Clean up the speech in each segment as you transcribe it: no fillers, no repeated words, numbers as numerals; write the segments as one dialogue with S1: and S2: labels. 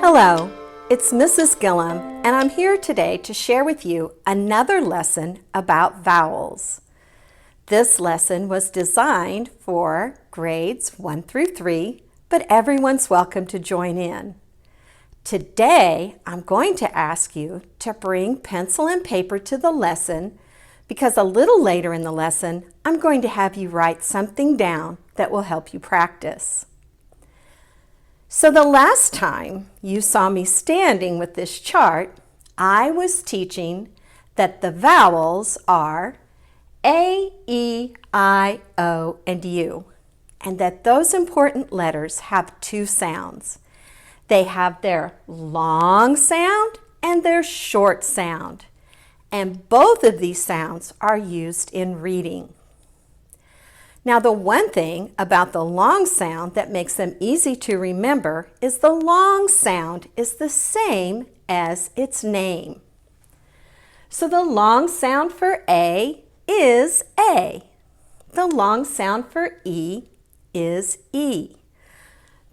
S1: Hello, it's Mrs. Gillum, and I'm here today to share with you another lesson about vowels. This lesson was designed for grades 1 through 3, but everyone's welcome to join in. Today, I'm going to ask you to bring pencil and paper to the lesson because a little later in the lesson, I'm going to have you write something down that will help you practice. So the last time you saw me standing with this chart, I was teaching that the vowels are A, E, I, O, and U, and that those important letters have two sounds. They have their long sound and their short sound, and both of these sounds are used in reading. Now, the one thing about the long sound that makes them easy to remember is the long sound is the same as its name. So the long sound for A is A. The long sound for E is E.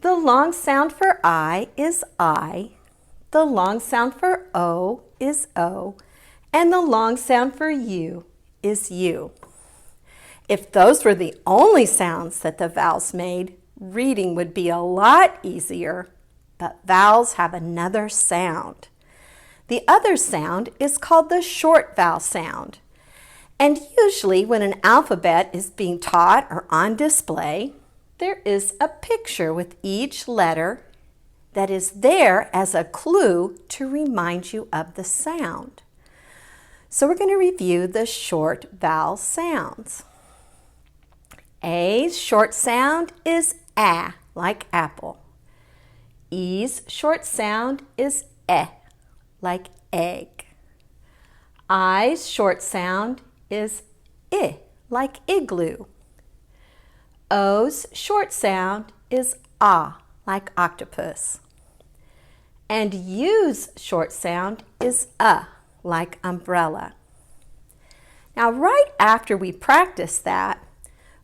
S1: The long sound for I is I. The long sound for O is O. And the long sound for U is U. If those were the only sounds that the vowels made, reading would be a lot easier, but vowels have another sound. The other sound is called the short vowel sound. And usually when an alphabet is being taught or on display, there is a picture with each letter that is there as a clue to remind you of the sound. So we're going to review the short vowel sounds. A's short sound is A, like apple. E's short sound is E, like egg. I's short sound is I, like igloo. O's short sound is Ah, like octopus. And U's short sound is like umbrella. Now, right after we practiced that,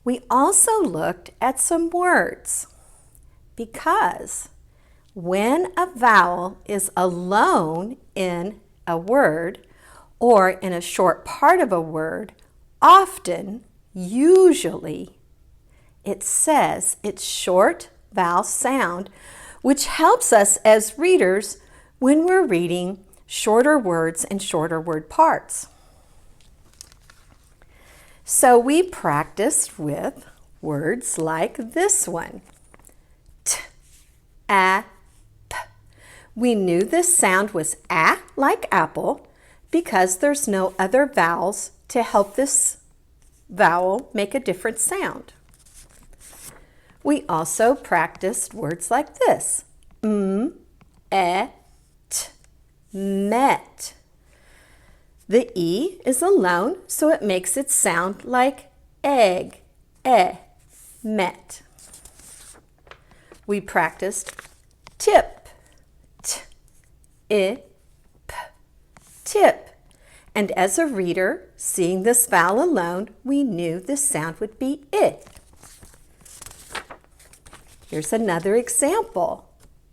S1: we also looked at some words because when a vowel is alone in a word or in a short part of a word, often, usually, it says its short vowel sound, which helps us as readers when we're reading shorter words and shorter word parts. So we practiced with words like this one, T, A, P. We knew this sound was A, like apple, because there's no other vowels to help this vowel make a different sound. We also practiced words like this, E, T, met. The E is alone, so it makes it sound like egg, met. We practiced tip, T, I, P, tip. And as a reader, seeing this vowel alone, we knew this sound would be I. Here's another example.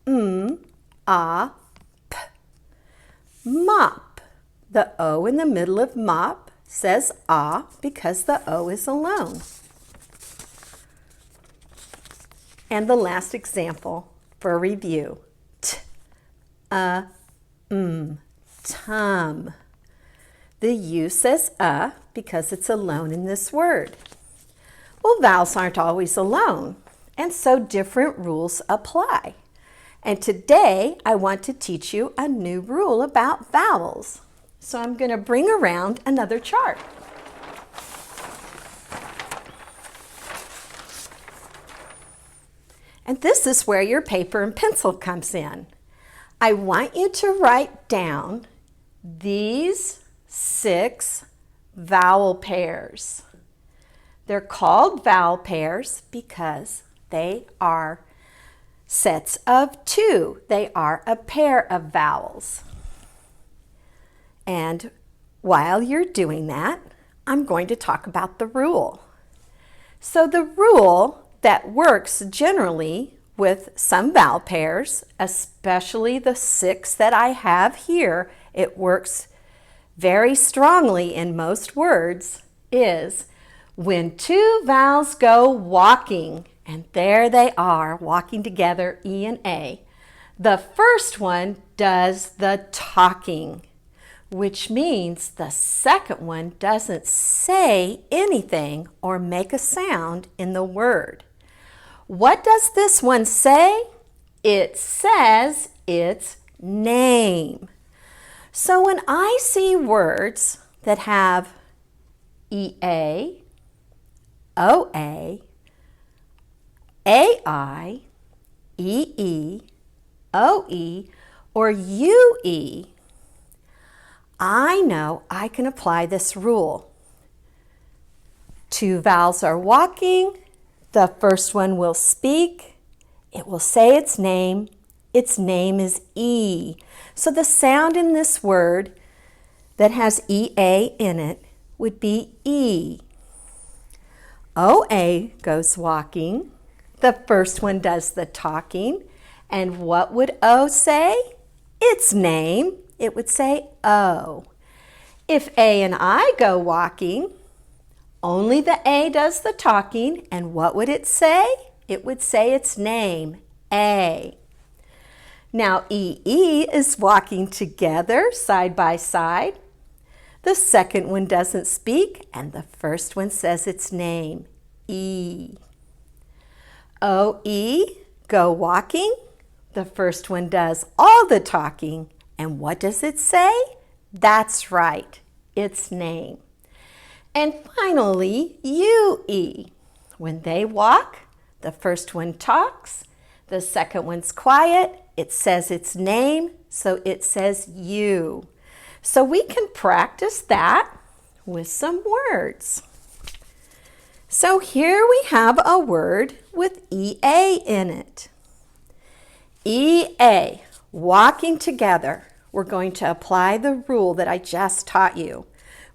S1: A, P, mop. The O in the middle of mop says ah because the O is alone. And the last example for review, T, tum. The U says because it's alone in this word. Well, vowels aren't always alone, and so different rules apply. And today I want to teach you a new rule about vowels. So I'm going to bring around another chart. And this is where your paper and pencil comes in. I want you to write down these 6 vowel pairs. They're called vowel pairs because they are sets of 2. They are a pair of vowels. And while you're doing that, I'm going to talk about the rule. So the rule that works generally with some vowel pairs, especially the 6 that I have here, it works very strongly in most words, is when 2 vowels go walking, and there they are, walking together, E and A. The first one does the talking, which means the second one doesn't say anything or make a sound in the word. What does this one say? It says its name. So when I see words that have EA, OA, AI, EE, OE, or UE, I know I can apply this rule. 2 vowels are walking. The first one will speak. It will say its name. Its name is E. So the sound in this word that has EA in it would be E. OA goes walking. The first one does the talking. And what would O say? Its name. It would say O. If A and I go walking, only the A does the talking, and what would it say? It would say its name, A. Now EE is walking together, side by side. The second one doesn't speak, and the first one says its name, E. OE, go walking. The first one does all the talking, and what does it say? That's right, its name. And finally, UE. When they walk, the first one talks, the second one's quiet, it says its name, so it says you. So we can practice that with some words. So here we have a word with EA in it. EA, walking together. We're going to apply the rule that I just taught you.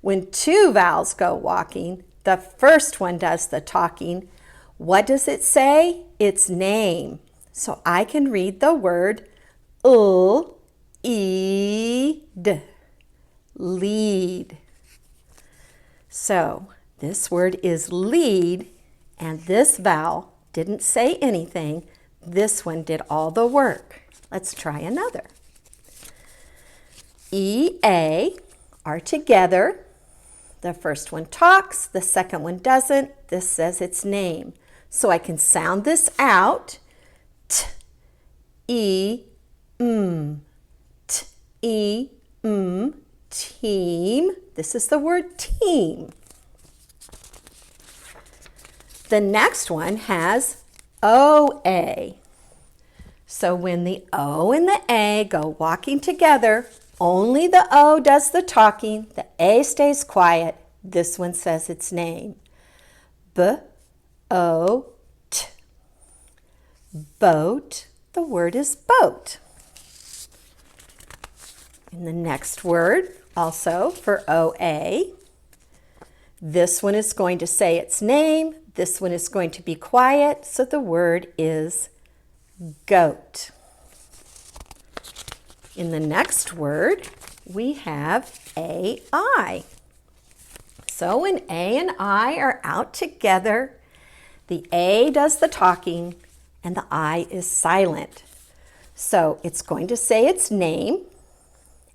S1: When 2 vowels go walking, the first one does the talking. What does it say? Its name. So I can read the word lead. Lead. So this word is lead, and this vowel didn't say anything. This one did all the work. Let's try another. EA are together. The first one talks, the second one doesn't. This says its name. So I can sound this out. T, E, M. T, E, M. Team. This is the word team. The next one has OA. So when the O and the A go walking together, only the O does the talking, the A stays quiet. This one says its name. B-O-T. Boat. The word is boat. And the next word, also for OA, this one is going to say its name. This one is going to be quiet, so the word is goat. In the next word, we have AI. So when A and I are out together, the A does the talking and the I is silent. So it's going to say its name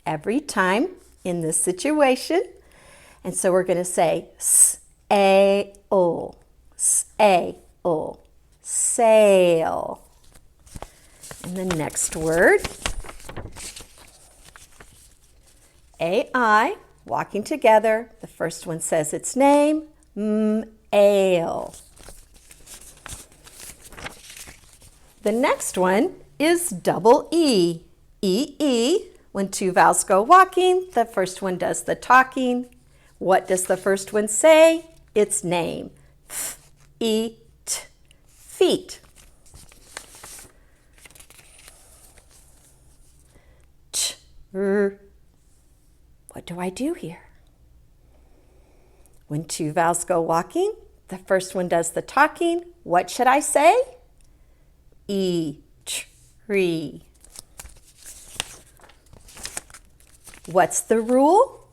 S1: every time in this situation. And so we're going to say S-A-O, S-A-O, sail. And the next word, AI, walking together. The first one says its name, ale. The next one is double E, E-E. When 2 vowels go walking, the first one does the talking. What does the first one say? Its name, F-E-T, feet. What do I do here? When 2 vowels go walking, the first one does the talking. What should I say? E, tree. What's the rule?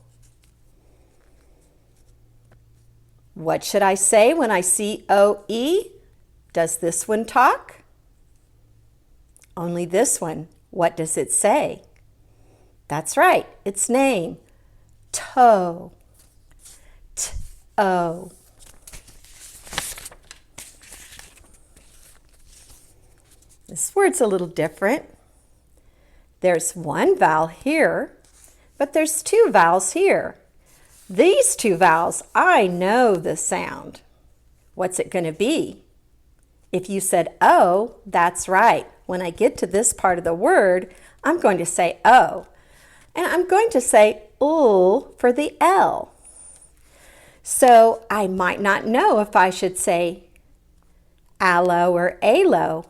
S1: What should I say when I see O-E? Does this one talk? Only this one. What does it say? That's right, its name. Toe. T-O. This word's a little different. There's one vowel here, but there's two vowels here. These two vowels, I know the sound. What's it going to be? If you said O, that's right. When I get to this part of the word, I'm going to say O. And I'm going to say ul for the L. So I might not know if I should say aloe or aloe,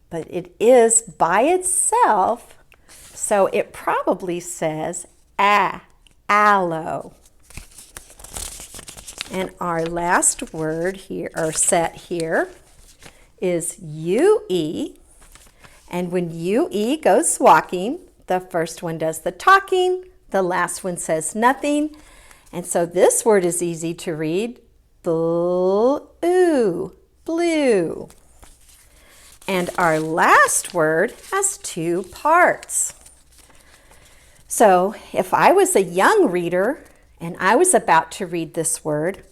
S1: but it is by itself, so it probably says aloe. And our last word here, or set here, is UE. And when UE goes walking, the first one does the talking, the last one says nothing. And so this word is easy to read, blue, blue. And our last word has two parts. So if I was a young reader and I was about to read this word,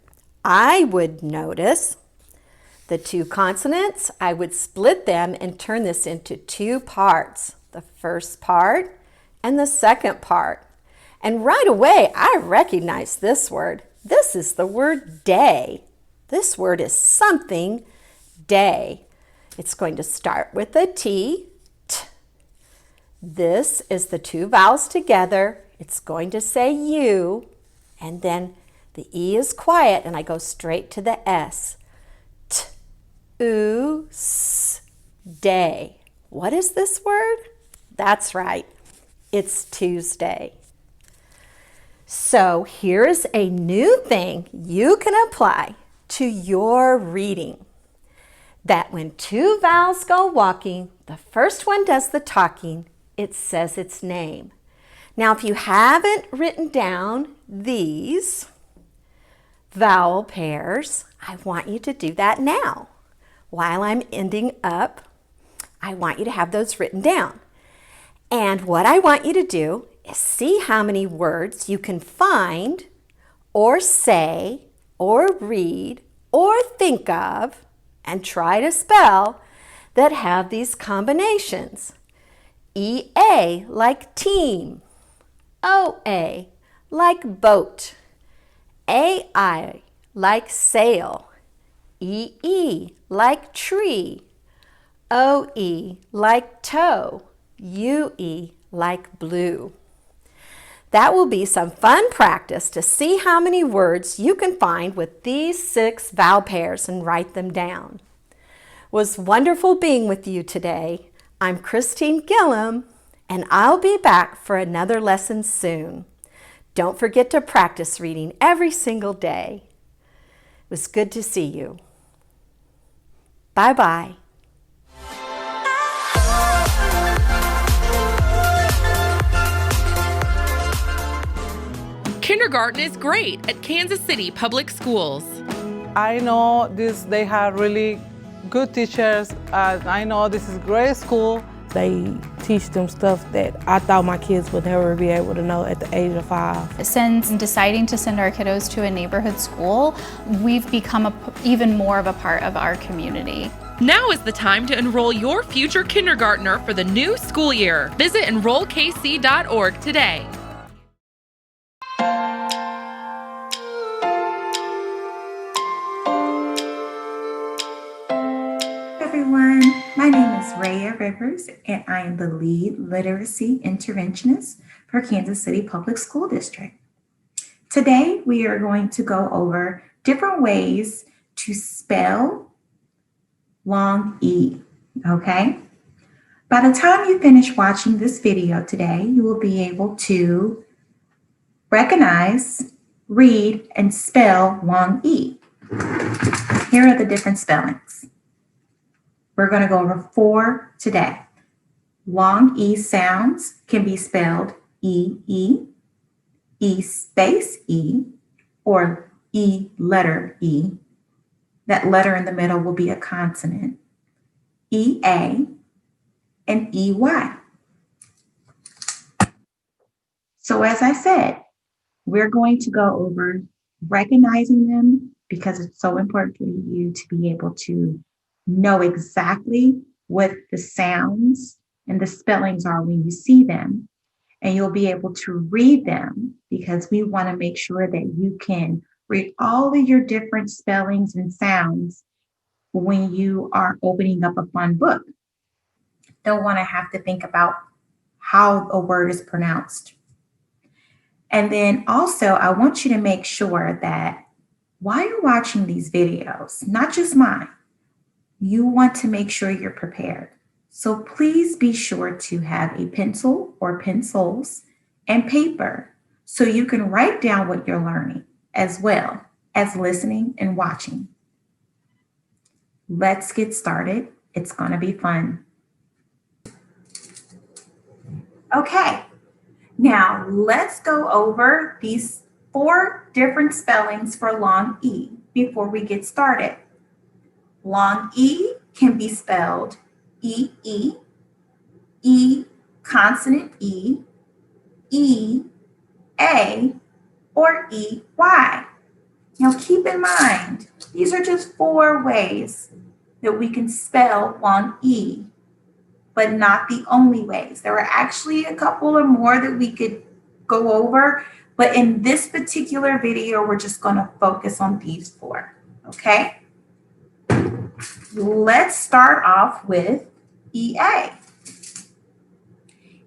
S1: I would notice the two consonants. I would split them and turn this into two parts, the first part and the second part. And right away, I recognize this word. This is the word day. This word is something, day. It's going to start with a T, t. This is the two vowels together. It's going to say U, and then the E is quiet, and I go straight to the S. T, oo, s, day. What is this word? That's right. It's Tuesday. So here is a new thing you can apply to your reading. That when two vowels go walking, the first one does the talking, it says its name. Now, if you haven't written down these vowel pairs, I want you to do that now. While I'm ending up, I want you to have those written down. And what I want you to do is see how many words you can find or say or read or think of and try to spell that have these combinations. EA like team, OA like boat, AI like sail, EE like tree, OE like toe, UE like blue. That will be some fun practice to see how many words you can find with these 6 vowel pairs and write them down. It was wonderful being with you today. I'm Christine Gillum, and I'll be back for another lesson soon. Don't forget to practice reading every single day. It was good to see you. Bye-bye.
S2: Kindergarten is great at Kansas City Public Schools.
S3: I know they have really good teachers. I know this is a great school.
S4: They teach them stuff that I thought my kids would never be able to know at the age of 5.
S5: Since deciding to send our kiddos to a neighborhood school, we've become even more of a part of our community.
S2: Now is the time to enroll your future kindergartner for the new school year. Visit enrollkc.org today.
S6: Everyone, my name is Raya Rivers, and I am the lead literacy interventionist for Kansas City Public School District. Today, we are going to go over different ways to spell long E, okay? By the time you finish watching this video today, you will be able to recognize, read, and spell long E. Here are the different spellings. We're going to go over 4 today. Long E sounds can be spelled E-E, E space E, or E letter E. That letter in the middle will be a consonant. E-A and E-Y. So as I said, we're going to go over recognizing them because it's so important for you to be able to know exactly what the sounds and the spellings are when you see them. And you'll be able to read them because we want to make sure that you can read all of your different spellings and sounds when you are opening up a fun book. Don't want to have to think about how a word is pronounced. And then also, I want you to make sure that while you're watching these videos, not just mine, you want to make sure you're prepared. So please be sure to have a pencil or pencils and paper so you can write down what you're learning as well as listening and watching. Let's get started. It's going to be fun. Okay, now let's go over these 4 different spellings for long E before we get started. Long E can be spelled E-E, E consonant E, E-A, or E-Y. Now keep in mind, these are just 4 ways that we can spell long E, but not the only ways. There are actually a couple or more that we could go over, but in this particular video, we're just going to focus on these 4, okay? Let's start off with EA.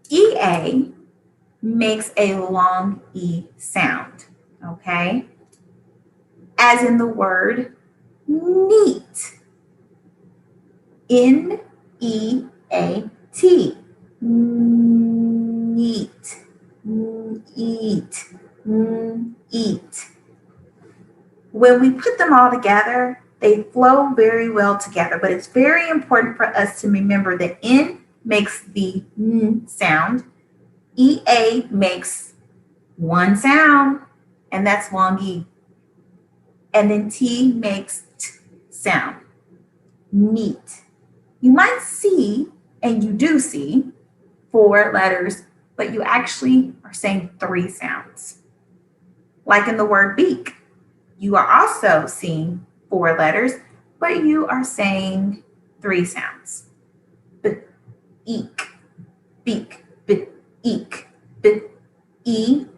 S6: EA makes a long E sound, okay? As in the word neat. N-E-A-T. Neat. Eat. Eat. When we put them all together, they flow very well together, but it's very important for us to remember that N makes the N sound, EA makes one sound, and that's long E. And then T makes T sound, neat. You might see, and you do see, 4 letters, but you actually are saying 3 sounds. Like in the word beak, you are also seeing 4 letters, but you are saying 3 sounds. But eek, beak, but eek, but eek.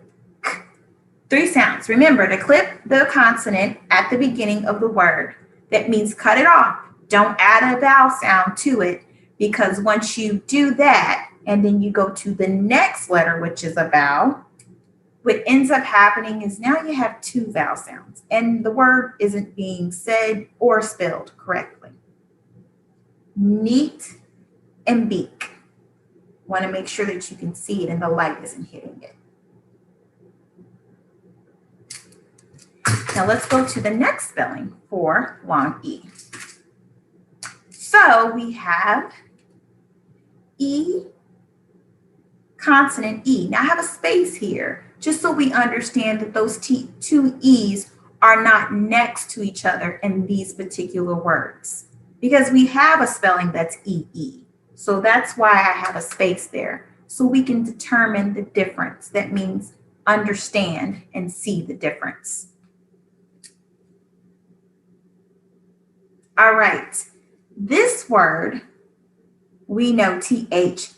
S6: 3 sounds. Remember to clip the consonant at the beginning of the word. That means cut it off. Don't add a vowel sound to it, because once you do that and then you go to the next letter, which is a vowel, what ends up happening is now you have 2 vowel sounds and the word isn't being said or spelled correctly. Neat and beak. Want to make sure that you can see it and the light isn't hitting it. Now let's go to the next spelling for long E. So we have E consonant E. Now I have a space here just so we understand that those 2 E's are not next to each other in these particular words, because we have a spelling that's EE. So that's why I have a space there, so we can determine the difference. That means understand and see the difference. All right, this word, we know TH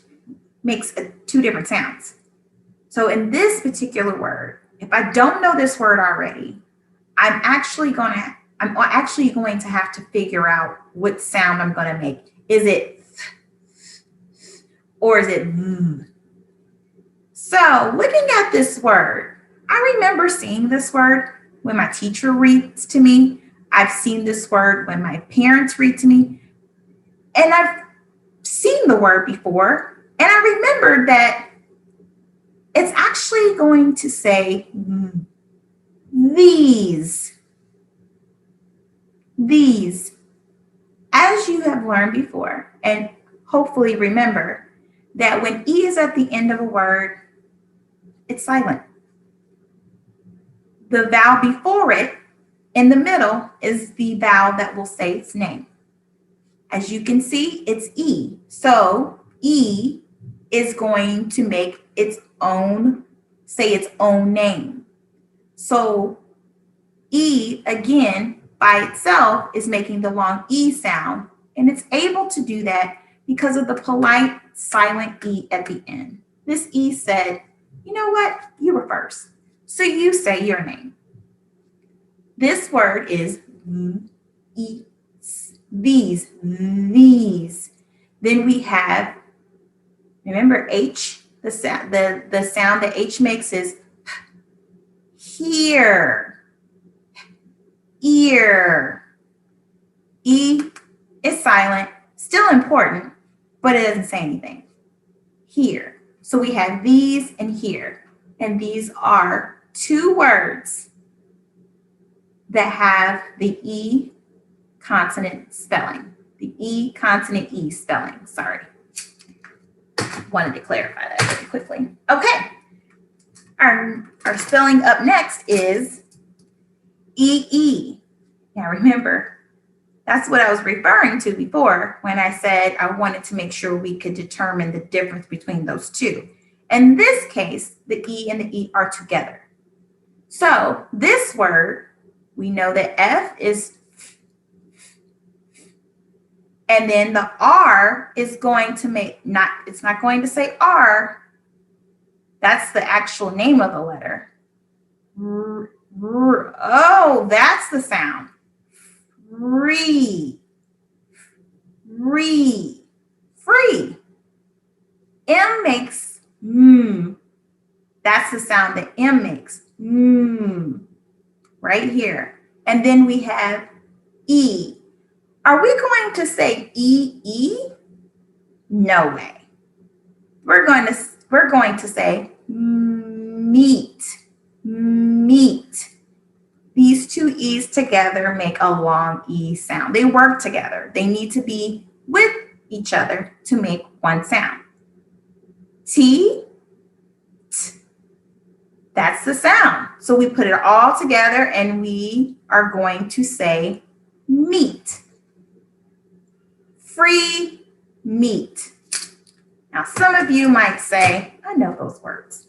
S6: makes 2 different sounds. So in this particular word, if I don't know this word already, I'm actually going to have to figure out what sound I'm going to make. Is it or is it v? So looking at this word, I remember seeing this word when my teacher reads to me. I've seen this word when my parents read to me. And I've seen the word before. And I remembered that it's actually going to say these. As you have learned before, and hopefully remember, that when E is at the end of a word, it's silent. The vowel before it in the middle is the vowel that will say its name. As you can see, it's E. So E is going to make its own, say its own name. So E, again, by itself is making the long E sound, and it's able to do that because of the polite silent E at the end. This E said, you know what? You were first. So you say your name. This word is these. Then we have, remember H, the sound that H makes is here, ear. E is silent, still important, but it doesn't say anything. Here. So we have these and here. And these are two words that have the E consonant spelling. The E consonant E spelling, sorry. Wanted to clarify that very quickly. Okay. Our spelling up next is EE. Now remember, that's what I was referring to before when I said I wanted to make sure we could determine the difference between those two. In this case, the E and the E are together. So this word, we know that F is, and then the R is going to make, it's not going to say R. That's the actual name of the letter. Oh, that's the sound. Free. Free. M makes That's the sound that M makes. Right here. And then we have E. Are we going to say E? No way. We're going to say meet. These two E's together make a long E sound. They work together. They need to be with each other to make one sound. T. That's the sound. So we put it all together and we are going to say meat. Free meat. Now, some of you might say, I know those words.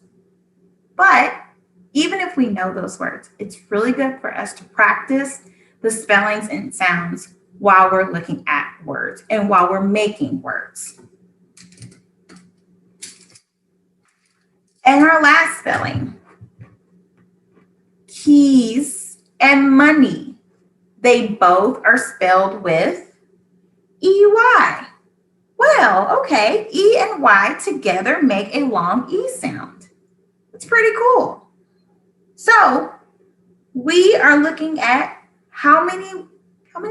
S6: But even if we know those words, it's really good for us to practice the spellings and sounds while we're looking at words and while we're making words. And our last spelling, keys and money. They both are spelled with EY. Well, okay, E and Y together make a long E sound. It's pretty cool. So we are looking at how many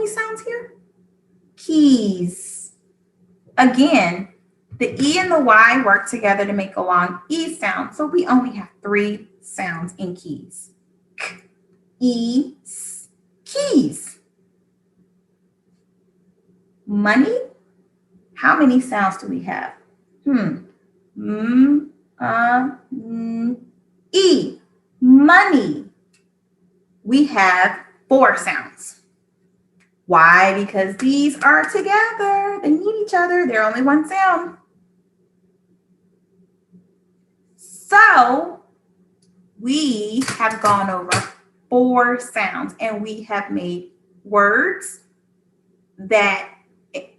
S6: sounds here? Keys. Again, the E and the Y work together to make a long E sound. So we only have 3 sounds in keys. K, E, S, keys. Money. How many sounds do we have? E. Money. We have 4 sounds. Why? Because these are together. They need each other. They're only one sound. So we have gone over 4 sounds and we have made words that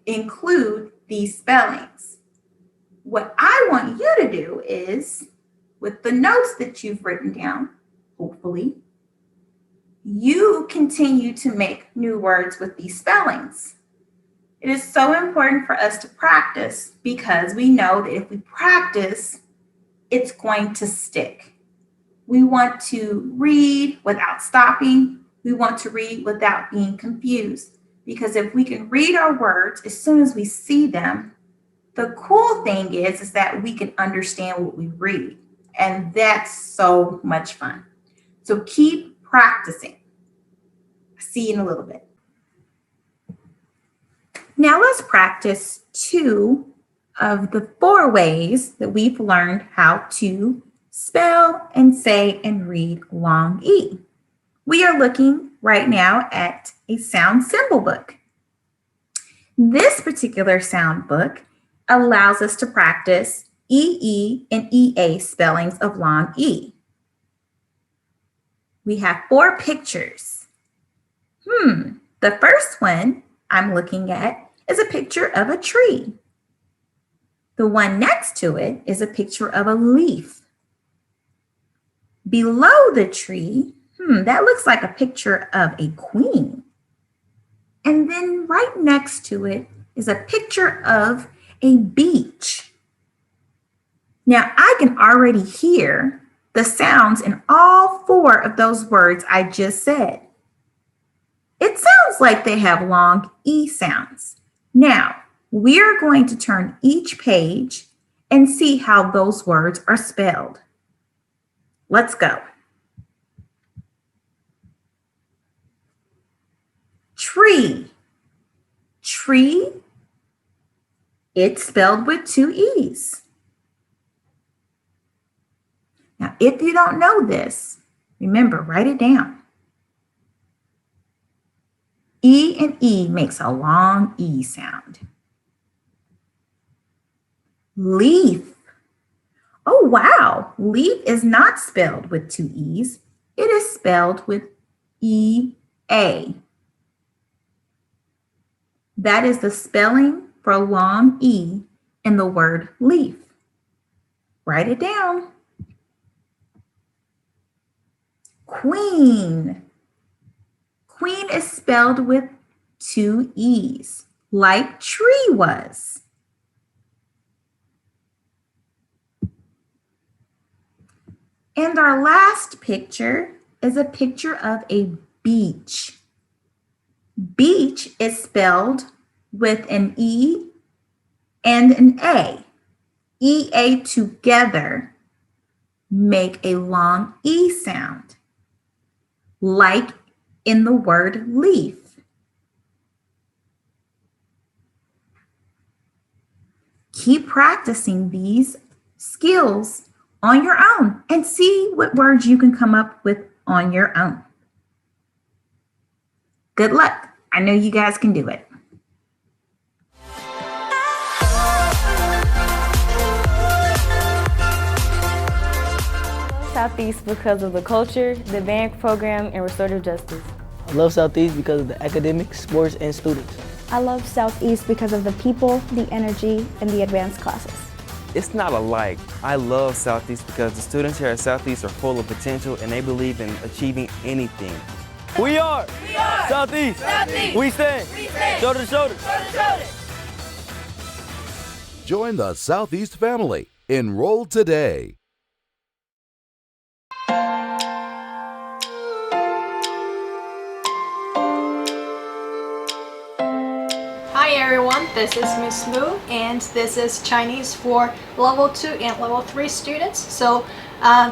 S6: include these spellings. What I want you to do is, with the notes that you've written down, hopefully, you continue to make new words with these spellings. It is so important for us to practice because we know that if we practice, it's going to stick. We want to read without stopping. We want to read without being confused. Because if we can read our words as soon as we see them, the cool thing is that we can understand what we read. And that's so much fun. So keep practicing. See you in a little bit. Now let's practice 2 of the 4 ways that we've learned how to spell and say and read long E. We are looking right now at a sound symbol book. This particular sound book allows us to practice EE and EA spellings of long E. We have 4 pictures. The first one I'm looking at is a picture of a tree. The one next to it is a picture of a leaf. Below the tree, that looks like a picture of a queen. And then right next to it is a picture of a beach. Now I can already hear the sounds in all 4 of those words I just said. It sounds like they have long E sounds. Now, we are going to turn each page and see how those words are spelled. Let's go. Tree. Tree. It's spelled with 2 E's. Now, if you don't know this, remember, write it down. E and E makes a long E sound. Leaf. Oh, wow. Leaf is not spelled with 2 E's. It is spelled with E-A. That is the spelling for long E in the word leaf. Write it down. Queen. Queen is spelled with 2 E's, like tree was. And our last picture is a picture of a beach. Beach is spelled with an E and an A. E-A together make a long E sound, like in the word leaf. Keep practicing these skills on your own and see what words you can come up with on your own. Good luck. I know you guys can do it.
S7: Southeast because of the culture, the band program, and restorative justice.
S8: I love Southeast because of the academics, sports, and students.
S9: I love Southeast because of the people, the energy, and the advanced classes.
S10: It's not a like. I love Southeast because the students here at Southeast are full of potential and they believe in achieving anything.
S8: We are Southeast.
S11: Southeast.
S8: We stand shoulder to shoulder.
S11: Join the Southeast family. Enroll today.
S12: Hi everyone, this is Miss Lu and this is Chinese for level 2 and level 3 students. So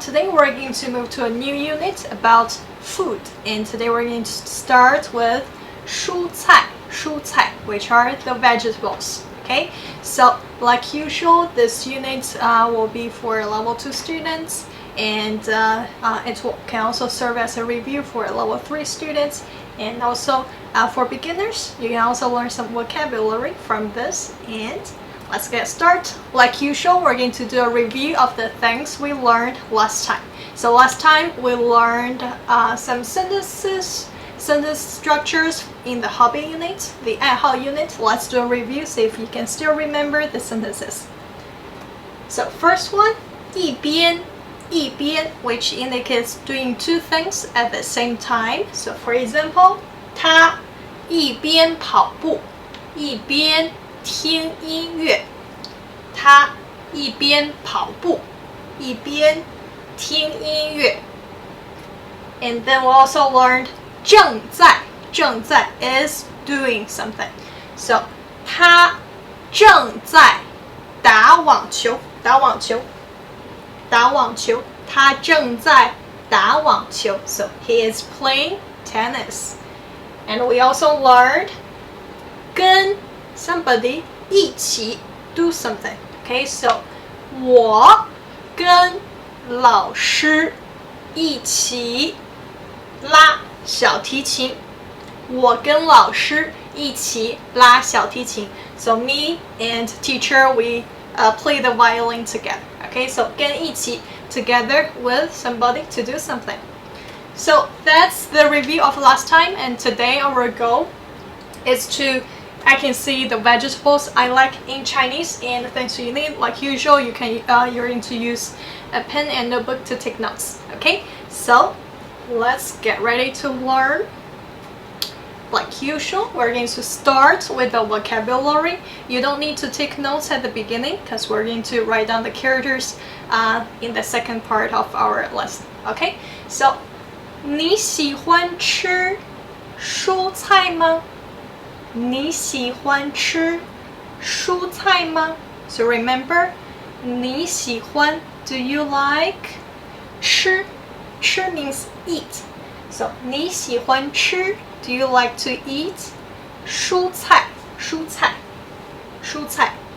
S12: today we're going to move to a new unit about food, and today we're going to start with 蔬菜, which are the vegetables. Okay, so like usual, this unit will be for level 2 students, and can also serve as a review for level 3 students. And also for beginners, you can also learn some vocabulary from this. And let's get started. Like usual, we're going to do a review of the things we learned last time. So last time we learned some sentence structures in the hobby unit, the 爱好 unit. Let's do a review, see if you can still remember the sentences. So first one, 一边 which indicates doing 2 things at the same time. So for example, 他一边跑步一边听音乐。他一边跑步一边听音乐。And then we also learned 正在 is doing something. So 他正在打网球。他正在打网球。So he is playing tennis. And we also learned 跟 somebody 一起 do something. Okay, so 我跟老师一起拉小提琴。我跟老师一起拉小提琴。So me and teacher, we play the violin together. Okay, so 跟一起 together with somebody to do something. So that's the review of last time, and today our goal is to I can see the vegetables I like in Chinese and the things you need. Like usual, you're going to use a pen and notebook to take notes. Okay, so let's get ready to learn. Like usual, we're going to start with the vocabulary. You don't need to take notes at the beginning because we're going to write down the characters in the second part of our lesson. Okay, so 你喜欢吃蔬菜吗？你喜欢吃蔬菜吗？ So remember, 你喜欢 do you like? 吃 means eat. So 你喜欢吃 do you like to eat? 蔬菜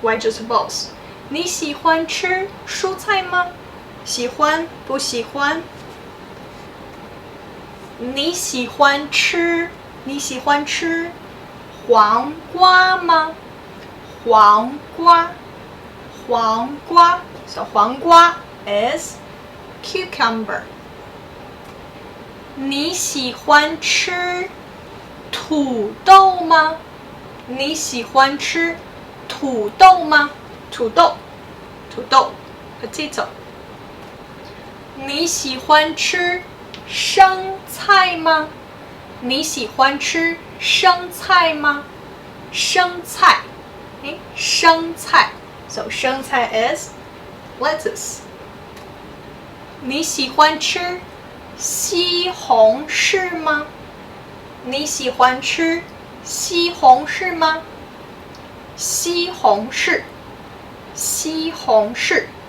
S12: vegetables. 你喜欢吃蔬菜吗？喜欢不喜欢？你喜欢吃黄瓜吗？黄瓜 So 黄瓜 is cucumber. 你喜欢吃土豆吗？你喜欢吃土豆吗？土豆 potato. 你喜欢吃生菜吗？你喜欢吃生菜吗？生菜 So 生菜 is lettuce. 你喜欢吃西红柿吗？你喜欢吃西红柿吗？西红柿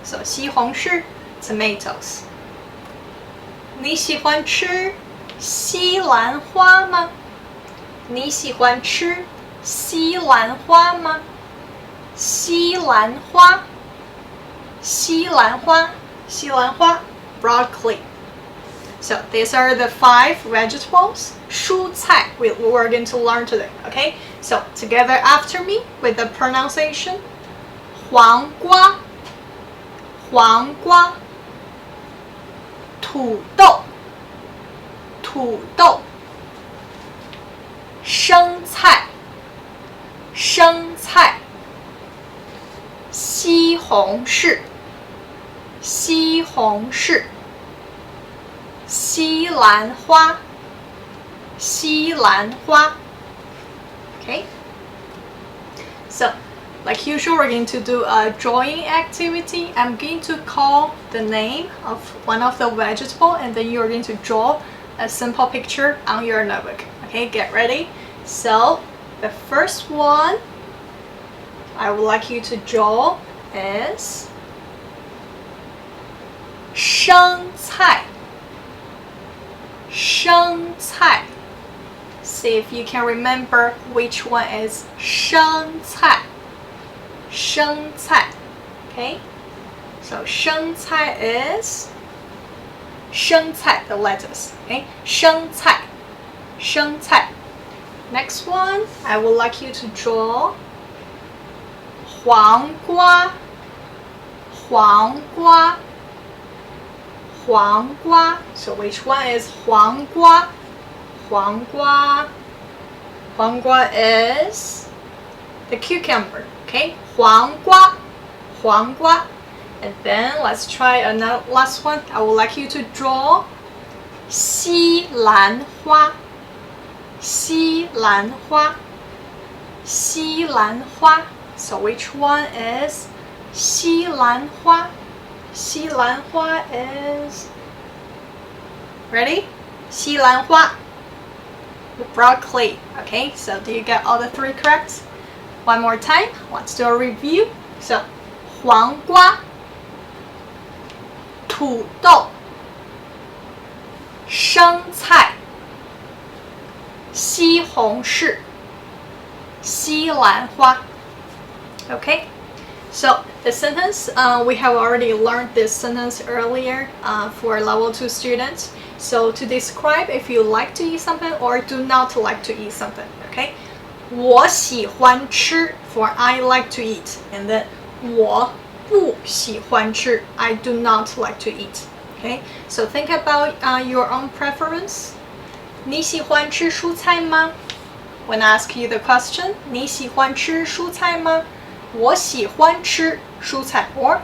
S12: So 西红柿 tomatoes. 你喜欢吃西兰花吗？你喜欢吃西兰花吗？西兰花 broccoli. So these are the 5 vegetables. 蔬菜 we're going to learn today. Okay, so together after me with the pronunciation. 黄瓜土豆生菜西红柿西兰花 Okay, so like usual, we're going to do a drawing activity. I'm going to call the name of one of the vegetable, and then you're going to draw a simple picture on your notebook. Okay, get ready. So the first one I would like you to draw is 生菜 See if you can remember which one is 生菜 Okay, so 生菜 is 生菜 the lettuce. Okay, 生菜 Next one, I would like you to draw 黄瓜 So which one is 黄瓜 黄瓜 is the cucumber. Okay, 黄瓜 And then let's try another last one. I would like you to draw 西兰花 So which one is 西兰花 is ready? 西兰花 broccoli. Okay, so do you get all the 3 correct? One more time, let's do a review. So 黄瓜土豆生菜西红柿西兰花. Okay, so the sentence, we have already learned this sentence earlier for level 2 students. So to describe if you like to eat something or do not like to eat something. Okay, 我喜欢吃 for I like to eat, and then 我不喜欢吃 I do not like to eat. Okay, so think about your own preference. 你喜欢吃蔬菜吗? When I ask you the question, 你喜欢吃蔬菜吗? 我喜欢吃蔬菜 or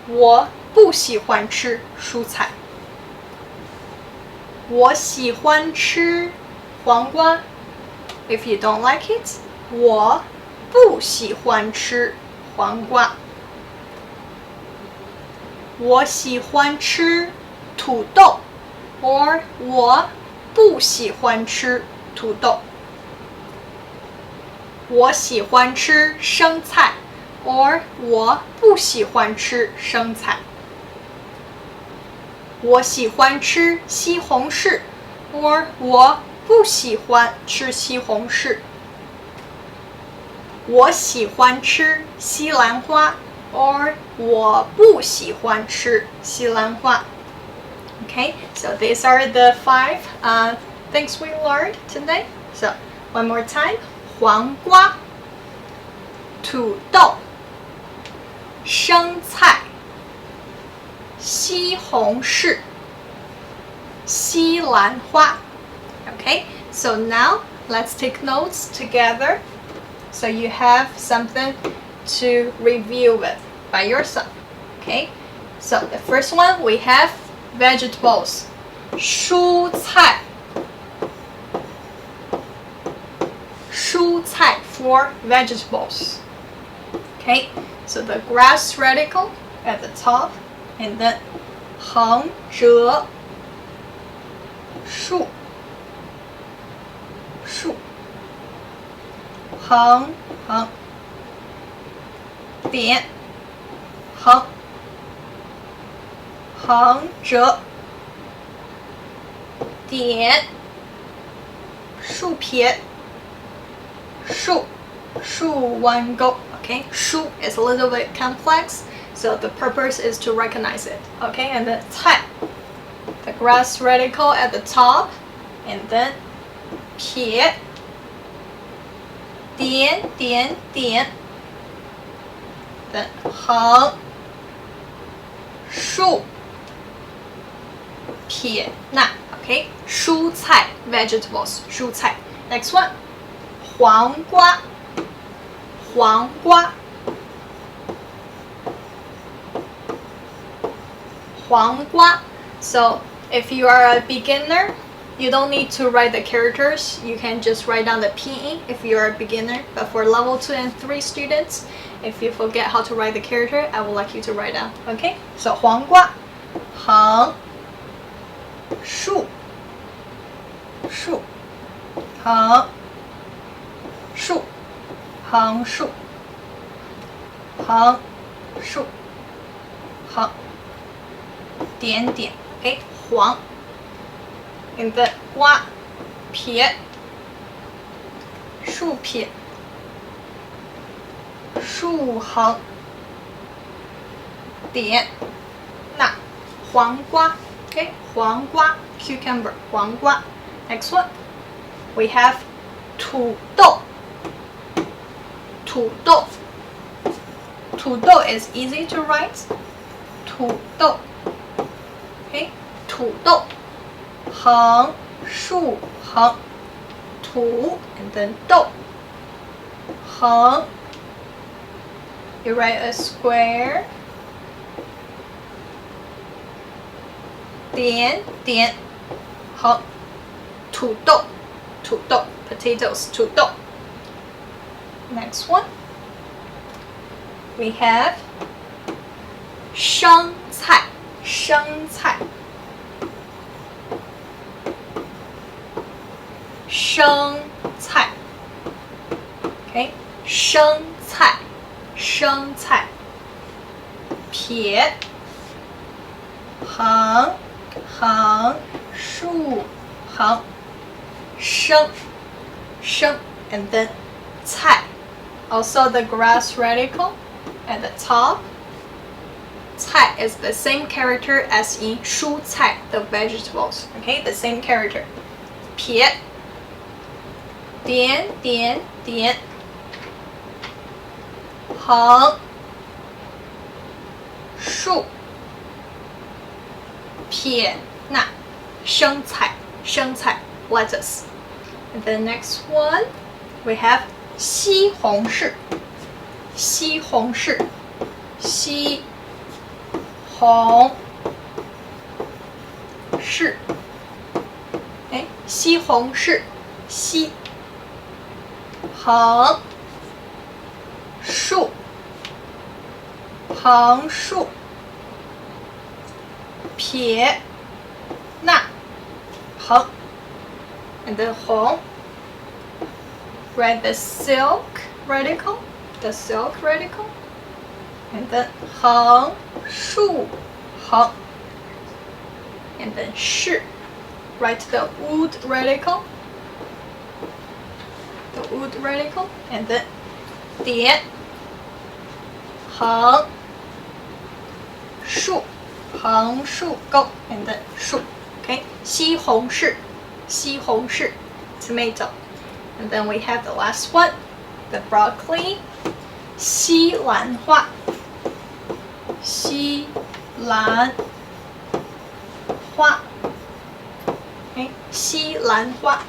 S12: 我不喜欢吃蔬菜. 我喜欢吃黄瓜. If you don't like it, 我不喜欢吃黄瓜. 我喜欢吃土豆 or 我不喜欢吃土豆. 我喜欢吃生菜 or 我不喜欢吃生菜. 我喜欢吃西红柿 or 我不喜欢吃西红柿. 我喜欢吃西兰花 or 我不喜欢吃西兰花. Okay, so these are the 5 things we learned today. So one more time. 黄瓜, 土豆, 生菜, 西红柿, 西兰花. Okay, so now let's take notes together so you have something to review with by yourself. Okay, so the first one we have vegetables, 蔬菜. 蔬菜 for vegetables. Okay, so the grass radical at the top, and then 横折竖竖横点横折点竖撇竖 one go. Okay, 竖 is a little bit complex, so the purpose is to recognize it. Okay, and then 菜, the grass radical at the top, and then 撇点点点 then 横竖撇捺. Okay, 蔬菜 vegetables 蔬菜. Next one. 黄瓜黄瓜黄瓜. So if you are a beginner, you don't need to write the characters. You can just write down the PE if you are a beginner. But for level 2 and 3 students, if you forget how to write the character, I would like you to write down. Okay? So 黄瓜横竖竖横竖横竖横竖横点点 okay 黄 and then 瓜撇竖撇竖横点捺黄瓜 okay 黄瓜 cucumber 黄瓜 next one we have 土豆土豆土豆 is easy to write 土豆 okay 土豆横竖横土 and then 豆横 you write a square 点点横土豆土豆 potatoes 土豆 next one we have 生菜生菜生菜 okay 生菜生菜撇横横竖横生生 and then 菜. Also the grass radical at the top. 菜 is the same character as in 蔬菜, the vegetables. Okay, the same character. 撇, 点点点, 横, 竖, 撇捺, 生菜, 生菜, lettuce. And the next one, we have 西红柿, 西红柿, 西红柿. Okay, 西红柿, 西横竖, 横竖, 撇捺, 横. And then 红, right, the silk radical, the silk radical. And then 横竖横. And then 柿, right, the wood radical, the wood radical. And then 点横竖横竖 go, and then 竖. Okay, 西红柿, 西红柿, tomato. And then we have the last one, the broccoli, 西兰花, 西兰花. Okay, 西兰花,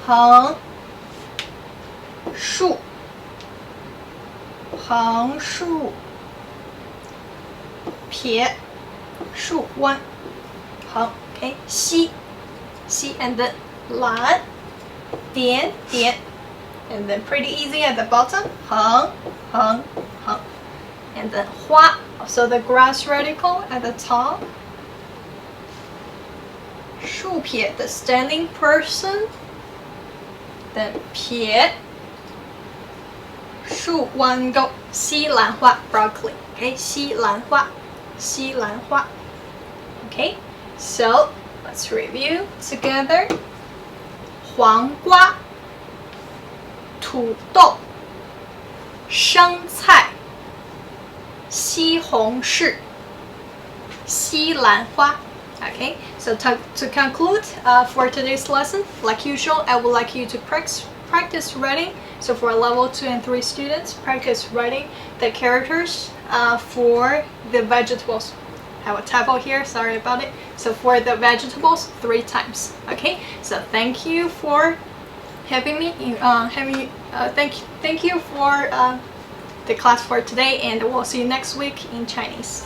S12: 横竖横竖撇竖弯横. Okay, 西 and then 兰点点, and then pretty easy at the bottom, 横横横. And then 花, so the grass radical at the top. 竖撇, the standing person. Then 撇竖弯 go, 西兰花 broccoli. Okay, 西兰花, 西兰花. Okay, so let's review together. 黄瓜, 土豆, 生菜, 西红柿, 西兰花. Okay, so to conclude for today's lesson, like usual, I would like you to practice writing. So for level 2 and 3 students, practice writing the characters for the vegetables. I have a typo here, sorry about it. So for the vegetables, 3 times. Okay, so thank you for having me. Thank you for the class for today, and we'll see you next week in Chinese.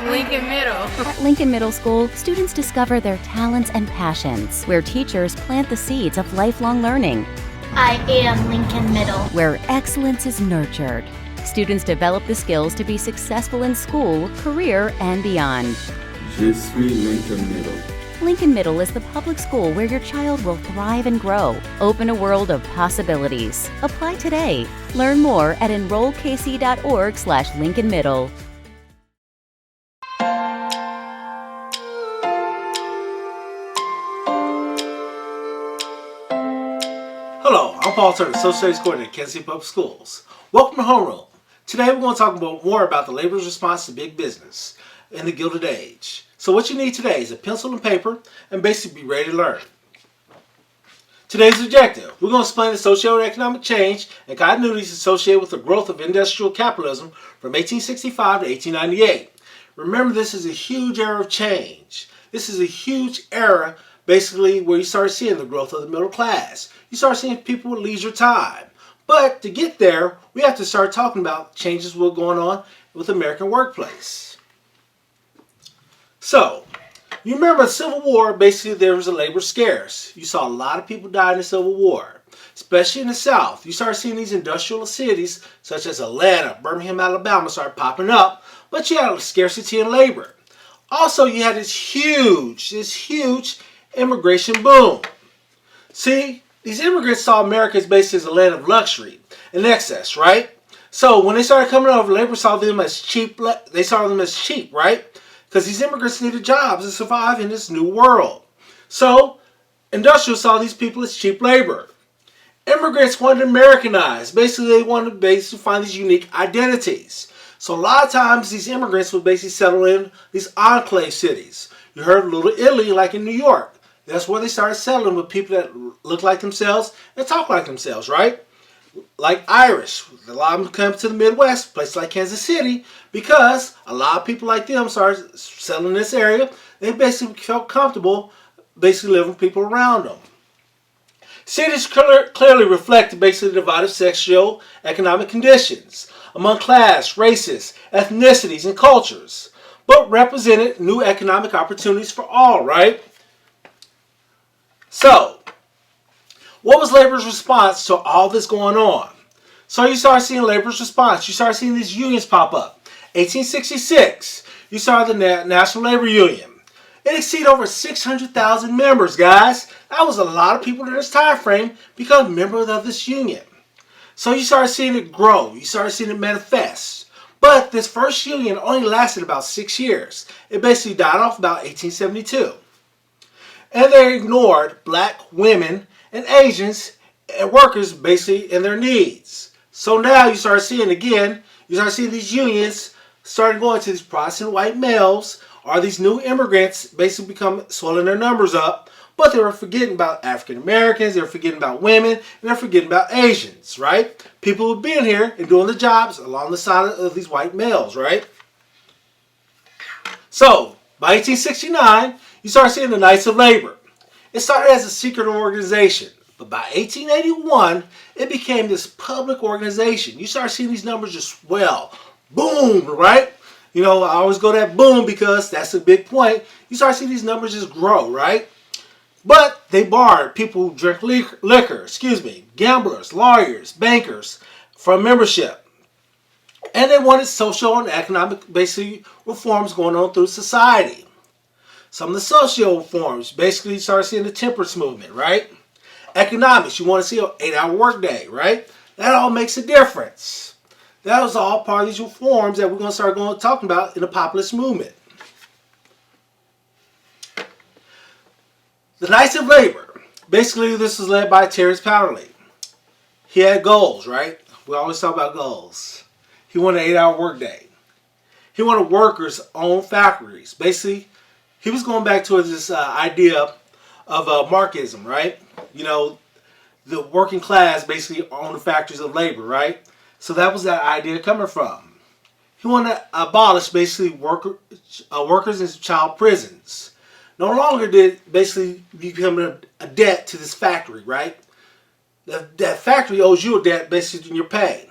S13: Lincoln Middle. At Lincoln Middle School, students discover their talents and passions, where teachers plant the seeds of lifelong learning.
S14: I am Lincoln Middle,
S13: where excellence is nurtured. Students develop the skills to be successful in school, career, and beyond.
S15: Je suis Lincoln Middle.
S13: Lincoln Middle is the public school where your child will thrive and grow. Open a world of possibilities. Apply today. Learn more at enrollkc.org/Lincoln Middle.
S16: Hello, I'm Paul Turner, Social Studies Coordinator at Kansas City Public Schools. Welcome to Homeroom. Today we're going to talk more about the labor's response to big business in the Gilded Age. So what you need today is a pencil and paper and basically be ready to learn. Today's objective, we're going to explain the socio-economic change and continuities associated with the growth of industrial capitalism from 1865 to 1898. Remember, this is a huge era of change. This is a huge era basically where you start seeing the growth of the middle class. You start seeing people with leisure time. But to get there, we have to start talking about changes that are going on with the American workplace. So, you remember the Civil War, basically there was a labor scarce. You saw a lot of people die in the Civil War, especially in the South. You start seeing these industrial cities such as Atlanta, Birmingham, Alabama start popping up, but you had a scarcity in labor. Also, you had this huge immigration boom. See, these immigrants saw America as basically as a land of luxury and excess, right? So when they started coming over, labor saw them as cheap. They saw them as cheap, right? because these immigrants needed jobs to survive in this new world. So industrials saw these people as cheap labor. Immigrants wanted to Americanize. Basically, they wanted to find these unique identities. So a lot of times these immigrants would basically settle in these enclave cities. You heard Little Italy, like in New York. That's where they started settling with people that look like themselves and talk like themselves, right? Like Irish. A lot of them come to the Midwest, places like Kansas City, because a lot of people like them started settling in this area. They basically felt comfortable basically living with people around them. Cities clearly reflected basically the divided socio-economic conditions among class, races, ethnicities, and cultures, but represented new economic opportunities for all, right? So, what was labor's response to all this going on? So you start seeing labor's response. You start seeing these unions pop up. 1866, you saw the National Labor Union. It exceeded over 600,000 members, guys. That was a lot of people in this time frame become members of this union. So you started seeing it grow. You started seeing it manifest. But this first union only lasted about 6 years. It basically died off about 1872. And they ignored black women and Asians and workers basically in their needs. So now you start seeing again, you start seeing these unions starting going to these Protestant white males or these new immigrants basically become swelling their numbers up, but they were forgetting about African Americans, they were forgetting about women, and they're forgetting about Asians, right? People who've been here and doing the jobs along the side of these white males, right? So, by 1869, you start seeing the Knights of Labor. It started as a secret organization, but by 1881, it became this public organization. You start seeing these numbers just swell. Boom, right? You know, I always go that boom because that's a big point. You start seeing these numbers just grow, right? But they barred people who drink liquor, gamblers, lawyers, bankers from membership. And they wanted social and economic basically reforms going on through society. Some of the social reforms, basically you start seeing the temperance movement, right? Economics, you want to see an 8-hour workday, right? That all makes a difference. That was all part of these reforms that we're going to start talking about in the populist movement. The Knights of Labor. Basically, this was led by Terence Powderly. He had goals, right? We always talk about goals. He wanted an 8-hour workday. He wanted workers own factories. Basically, he was going back to this idea of Marxism, right? You know, the working class basically own the factories of labor, right? So that was that idea coming from. He wanted to abolish basically workers in child prisons. No longer did basically become a debt to this factory, right? That factory owes you a debt basically in your pay.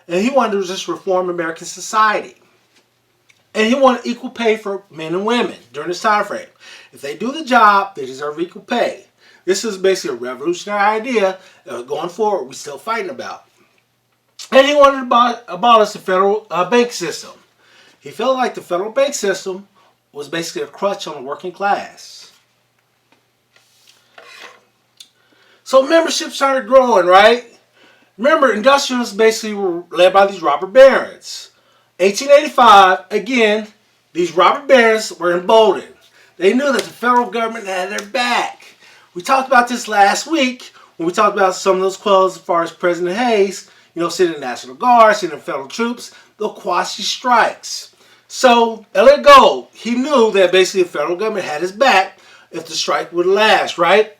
S16: And he wanted to just reform American society. And he wanted equal pay for men and women during this time frame. If they do the job, they deserve equal pay. This is basically a revolutionary idea that going forward we're still fighting about. And he wanted to abolish the federal bank system. He felt like the federal bank system was basically a crutch on the working class. So membership started growing, right? Remember, industrialists basically were led by these robber barons. 1885, again, these robber barons were emboldened. They knew that the federal government had their back. We talked about this last week when we talked about some of those quotes as far as President Hayes, you know, sending the National Guard, sending federal troops, they'll quash these strikes. So Elliott Gold, he knew that basically the federal government had his back if the strike would last, right?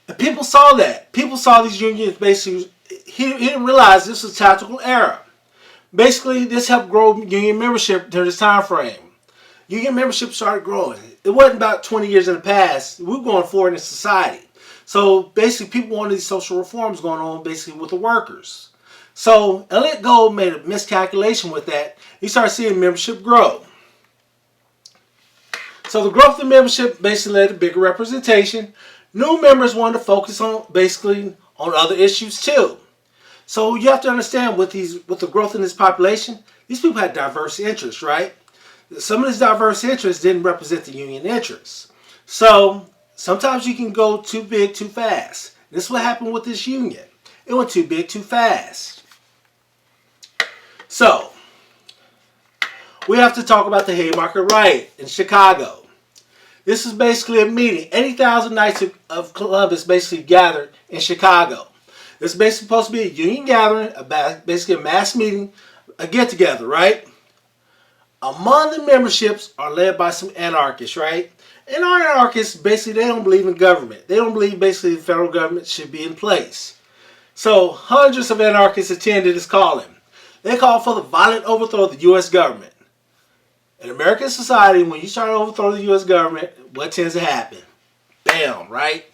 S16: And people saw that. People saw these unions basically, he didn't realize this was a tactical error. Basically, this helped grow union membership during this time frame. Union membership started growing. It wasn't about 20 years in the past. We were going forward in society. So basically, people wanted these social reforms going on basically with the workers. So Elliott Gold made a miscalculation with that. He started seeing membership grow. So the growth of membership basically led to bigger representation. New members wanted to focus on basically on other issues too. So you have to understand with the growth in this population, these people had diverse interests, right? Some of these diverse interests didn't represent the union interests. So sometimes you can go too big too fast. This is what happened with this union. It went too big too fast. So we have to talk about the Haymarket Riot in Chicago. This is basically a meeting. 80,000 Knights of Columbus basically gathered in Chicago. It's basically supposed to be a union gathering, basically a mass meeting, a get-together, right? Among the memberships are led by some anarchists, right? And our anarchists, basically, they don't believe in government. They don't believe, basically, the federal government should be in place. So, hundreds of anarchists attended this calling. They called for the violent overthrow of the U.S. government. In American society, when you start to overthrow the U.S. government, what tends to happen? Bam, right?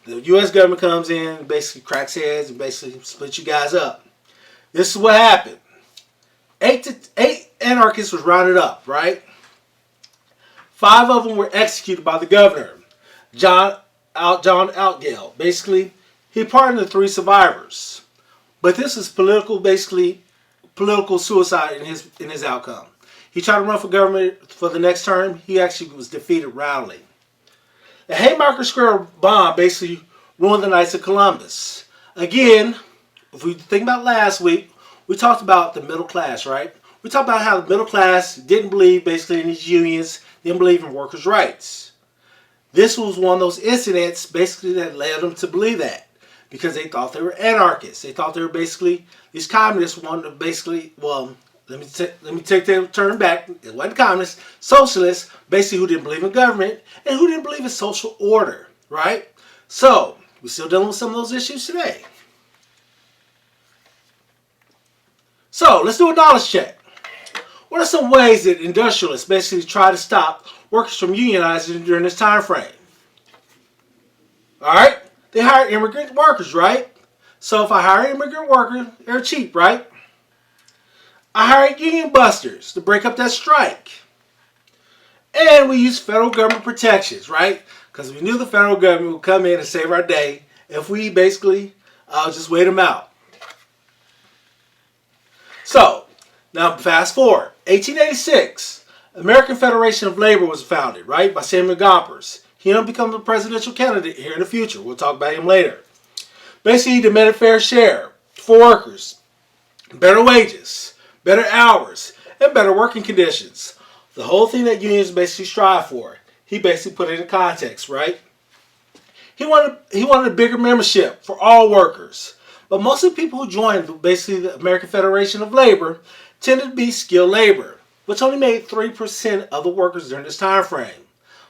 S16: The U.S. government comes in, basically cracks heads, and basically splits you guys up. This is what happened. Eight anarchists was rounded up, right? 5 of them were executed by the governor, John Outgale. Basically, he pardoned the 3 survivors. But this is political suicide in his outcome. He tried to run for government for the next term. He actually was defeated roundly. The Haymarket Square bomb basically ruined the Knights of Columbus. Again, if we think about last week, we talked about the middle class, right? We talked about how the middle class didn't believe basically in these unions, didn't believe in workers' rights. This was one of those incidents basically that led them to believe that, because they thought they were anarchists. They thought they were basically, these communists wanted to basically, well, let me take that term back. It wasn't communists, socialists, basically who didn't believe in government and who didn't believe in social order, right? So, we're still dealing with some of those issues today. So, let's do a knowledge check. What are some ways that industrialists basically try to stop workers from unionizing during this time frame? Alright, they hire immigrant workers, right? So if I hire immigrant workers, they're cheap, right? I hired union busters to break up that strike. And we use federal government protections, right? Because we knew the federal government would come in and save our day if we basically just wait them out. So, now fast forward. 1886, American Federation of Labor was founded, right? By Samuel Gompers. He'll become the presidential candidate here in the future. We'll talk about him later. Basically, he demanded fair share for workers, better wages, better hours, and better working conditions. The whole thing that unions basically strive for. He basically put it in context, right? He wanted a bigger membership for all workers. But most of the people who joined basically the American Federation of Labor tended to be skilled labor, which only made 3% of the workers during this time frame.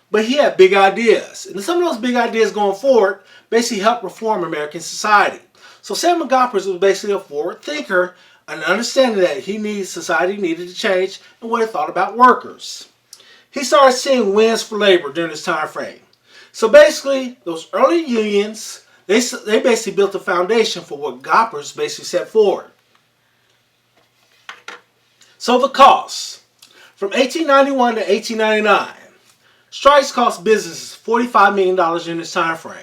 S16: But he had big ideas. And some of those big ideas going forward basically helped reform American society. So Samuel Gompers was basically a forward thinker and understanding that society needed to change and what he thought about workers. He started seeing wins for labor during this time frame. So basically, those early unions, they basically built the foundation for what Gompers basically set forward. So the costs. From 1891 to 1899, strikes cost businesses $45 million during this time frame.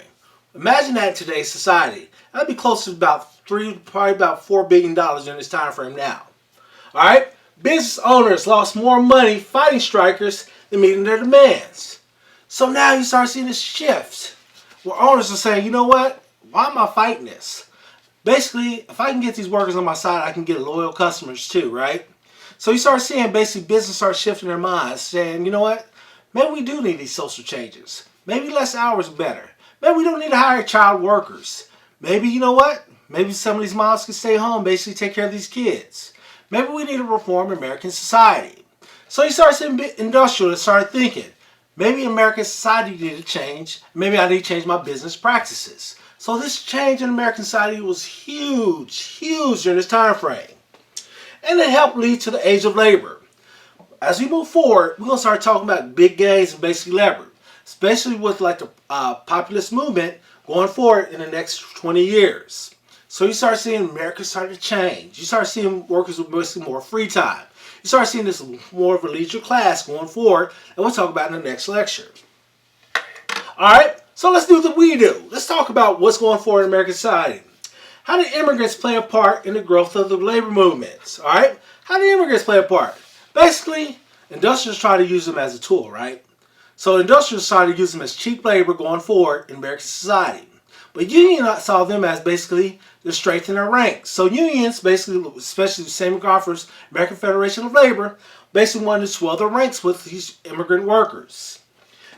S16: Imagine that in today's society. That'd be close to probably about $4 billion during this time frame now. Alright? Business owners lost more money fighting strikers than meeting their demands. So now you start seeing this shift where owners are saying, you know what? Why am I fighting this? Basically, if I can get these workers on my side, I can get loyal customers too, right? So you start seeing basically business start shifting their minds, saying, you know what? Maybe we do need these social changes. Maybe less hours are better. Maybe we don't need to hire child workers. Maybe, you know what? Maybe some of these moms can stay home, basically take care of these kids. Maybe we need to reform American society. So you start seeing industrialists start thinking, maybe American society needed to change. Maybe I need to change my business practices. So this change in American society was huge during this time frame. And it helped lead to the age of labor. As we move forward, we're going to start talking about big gains in basic labor, especially with like the populist movement going forward in the next 20 years. So you start seeing America start to change. You start seeing workers with basically more free time. You start seeing this more of a leisure class going forward, and we'll talk about in the next lecture. Alright, so let's do what we do. Let's talk about what's going forward in American society. How did immigrants play a part in the growth of the labor movements? Alright, how did immigrants play a part? Basically, industrialists try to use them as a tool, right? So industrialists try to use them as cheap labor going forward in American society. But union saw them as basically to strengthen their ranks. So unions, basically, especially the same conference, American Federation of Labor, basically wanted to swell their ranks with these immigrant workers.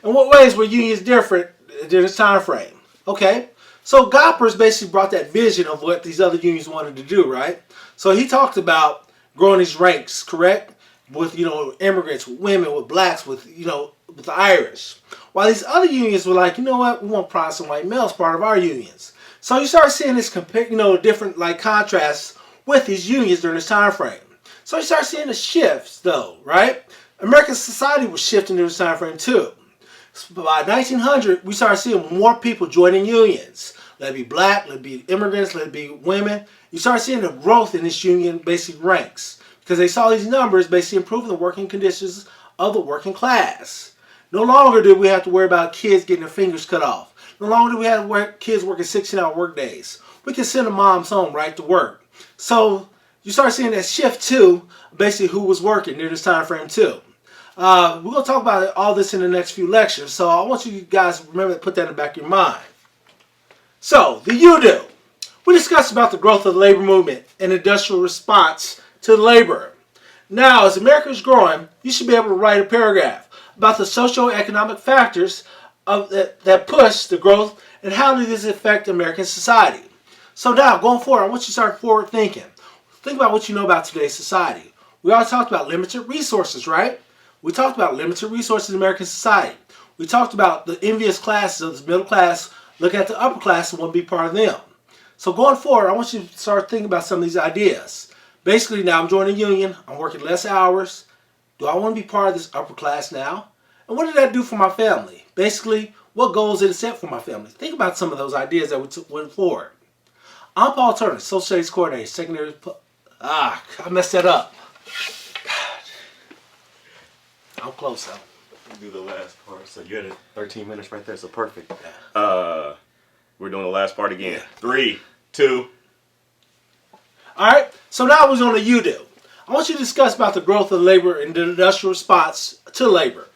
S16: In what ways were unions different during this time frame? Okay, so Goppers basically brought that vision of what these other unions wanted to do, right? So he talked about growing these ranks, correct? With, immigrants, with women, with blacks, with, with the Irish. While these other unions were like, you know what, we want Protestant white males part of our unions. So you start seeing this different contrasts with these unions during this time frame. So you start seeing the shifts though, right? American society was shifting during this time frame too. So by 1900, we started seeing more people joining unions. Let it be black, let it be immigrants, let it be women. You start seeing the growth in this union basic ranks because they saw these numbers basically improving the working conditions of the working class. No longer did we have to worry about kids getting their fingers cut off. No longer do we have kids working 16-hour work days. We can send the moms home right to work. So you start seeing that shift too, basically who was working during this time frame too. We're going to talk about all this in the next few lectures. So I want you guys to remember to put that in the back of your mind. So, the you-do. We discussed about the growth of the labor movement and industrial response to labor. Now, as America is growing, you should be able to write a paragraph about the socio-economic factors that push the growth and how did this affect American society. So now, going forward, I want you to start forward thinking. Think about what you know about today's society. We all talked about limited resources, right? We talked about limited resources in American society. We talked about the envious classes of the middle class looking at the upper class and want to be part of them. So going forward, I want you to start thinking about some of these ideas. Basically, now I'm joining a union. I'm working less hours. Do I want to be part of this upper class now? And what did that do for my family? Basically, what goals did it set for my family? Think about some of those ideas that we went forward. I'm Paul Turner, Social Studies Coordinator, Secondary... I messed that up. God. I'm close, though.
S17: Do the last part. So you had 13 minutes right there, so perfect. We're doing the last part again. Yeah. 3, 2.
S16: Alright, so now we're on the you-do. I want you to discuss about the growth of labor and the industrial response to labor.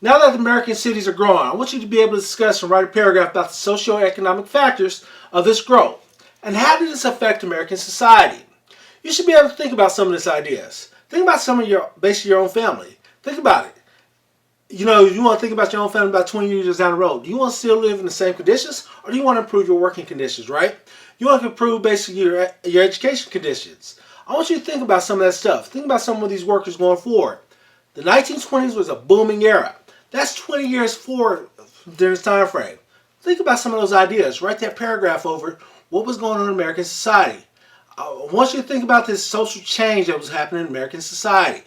S16: Now that the American cities are growing, I want you to be able to discuss and write a paragraph about the socio-economic factors of this growth. And how did this affect American society? You should be able to think about some of these ideas. Think about some of basically your own family. Think about it. You want to think about your own family about 20 years down the road. Do you want to still live in the same conditions, or do you want to improve your working conditions, right? You want to improve basically your education conditions. I want you to think about some of that stuff. Think about some of these workers going forward. The 1920s was a booming era. That's 20 years forward during this time frame. Think about some of those ideas. Write that paragraph over what was going on in American society. I want you to think about this social change that was happening in American society.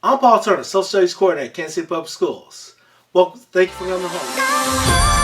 S16: I'm Paul Turner, Social Studies Coordinator at Kansas City Public Schools. Well, thank you for coming home.